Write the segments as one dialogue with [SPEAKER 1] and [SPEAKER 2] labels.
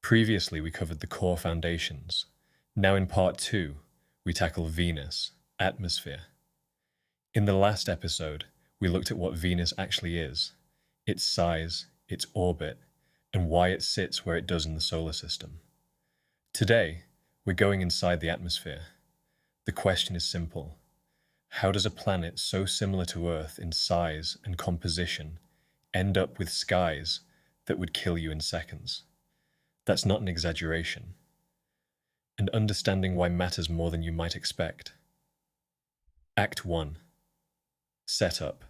[SPEAKER 1] Previously, we covered the core foundations. Now in part 2, we tackle Venus, atmosphere. In the last episode, we looked at what Venus actually is, its size, its orbit, and why it sits where it does in the solar system. Today, we're going inside the atmosphere. The question is simple. How does a planet so similar to Earth in size and composition end up with skies that would kill you in seconds? That's not an exaggeration. And understanding why matters more than you might expect. Act 1. Setup.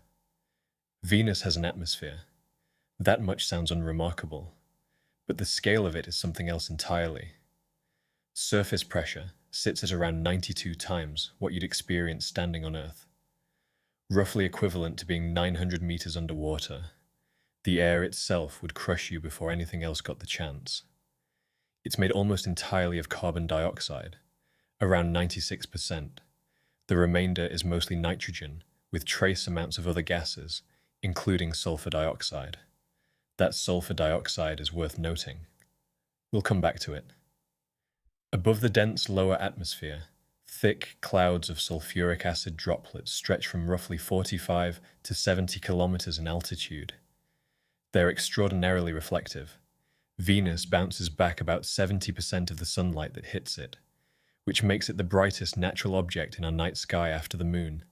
[SPEAKER 1] Venus has an atmosphere. That much sounds unremarkable, but the scale of it is something else entirely. Surface pressure sits at around 92 times what you'd experience standing on Earth, roughly equivalent to being 900 meters underwater. The air itself would crush you before anything else got the chance. It's made almost entirely of carbon dioxide, around 96%. The remainder is mostly nitrogen, with trace amounts of other gases, including sulfur dioxide. That sulfur dioxide is worth noting. We'll come back to it. Above the dense lower atmosphere, thick clouds of sulphuric acid droplets stretch from roughly 45 to 70 kilometers in altitude. They're extraordinarily reflective. Venus bounces back about 70% of the sunlight that hits it, which makes it the brightest natural object in our night sky after the moon.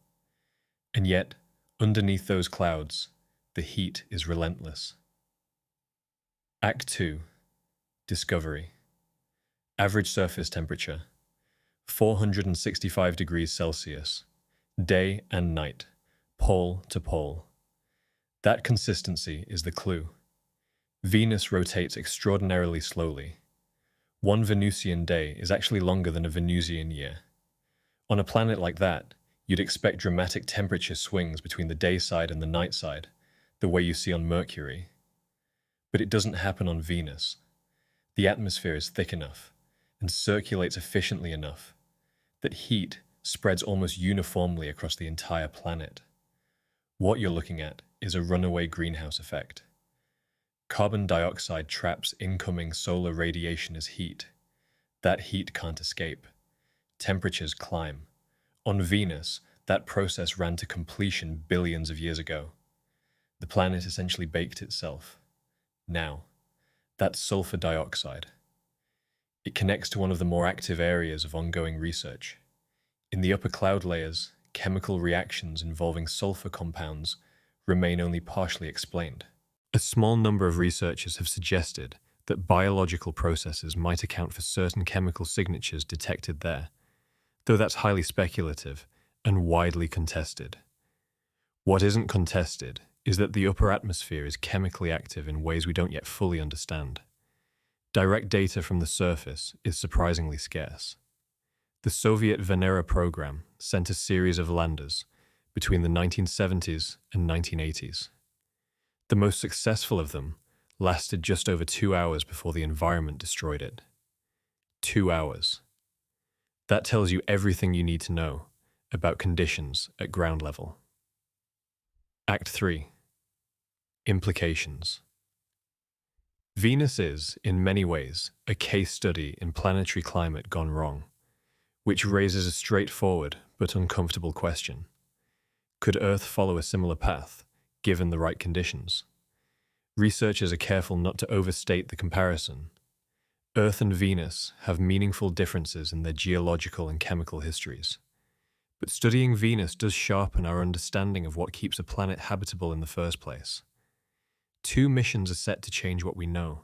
[SPEAKER 1] And yet, underneath those clouds, the heat is relentless. Act 2. Discovery. Average surface temperature, 465 degrees Celsius, day and night, pole to pole. That consistency is the clue. Venus rotates extraordinarily slowly. One Venusian day is actually longer than a Venusian year. On a planet like that, you'd expect dramatic temperature swings between the day side and the night side, the way you see on Mercury. But it doesn't happen on Venus. The atmosphere is thick enough and circulates efficiently enough that heat spreads almost uniformly across the entire planet. What you're looking at is a runaway greenhouse effect. Carbon dioxide traps incoming solar radiation as heat. That heat can't escape. Temperatures climb. On Venus, that process ran to completion billions of years ago. The planet essentially baked itself. Now, that's sulfur dioxide. It connects to one of the more active areas of ongoing research. In the upper cloud layers, chemical reactions involving sulfur compounds remain only partially explained. A small number of researchers have suggested that biological processes might account for certain chemical signatures detected there, though that's highly speculative and widely contested. What isn't contested is that the upper atmosphere is chemically active in ways we don't yet fully understand. Direct data from the surface is surprisingly scarce. The Soviet Venera program sent a series of landers between the 1970s and 1980s. The most successful of them lasted just over 2 hours before the environment destroyed it. 2 hours. That tells you everything you need to know about conditions at ground level. Act 3. Implications. Venus is, in many ways, a case study in planetary climate gone wrong, which raises a straightforward but uncomfortable question. Could Earth follow a similar path, given the right conditions? Researchers are careful not to overstate the comparison. Earth and Venus have meaningful differences in their geological and chemical histories. But studying Venus does sharpen our understanding of what keeps a planet habitable in the first place. 2 missions are set to change what we know.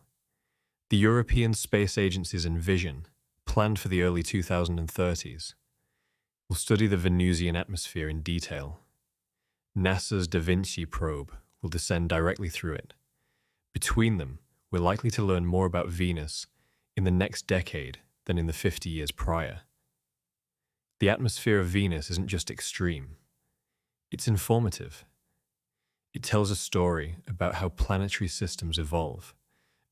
[SPEAKER 1] The European Space Agency's Envision, planned for the early 2030s, will study the Venusian atmosphere in detail. NASA's Da Vinci probe will descend directly through it. Between them, we're likely to learn more about Venus in the next decade than in the 50 years prior. The atmosphere of Venus isn't just extreme. It's informative. It tells a story about how planetary systems evolve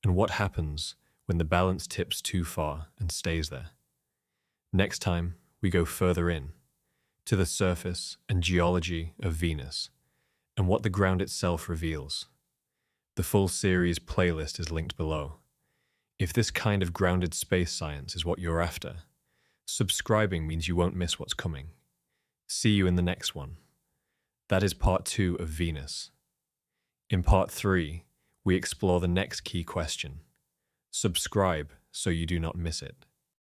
[SPEAKER 1] and what happens when the balance tips too far and stays there. Next time, we go further in, to the surface and geology of Venus, and what the ground itself reveals. The full series playlist is linked below. If this kind of grounded space science is what you're after, subscribing means you won't miss what's coming. See you in the next one. That is part 2 of Venus. In part 3, we explore the next key question. Subscribe so you do not miss it.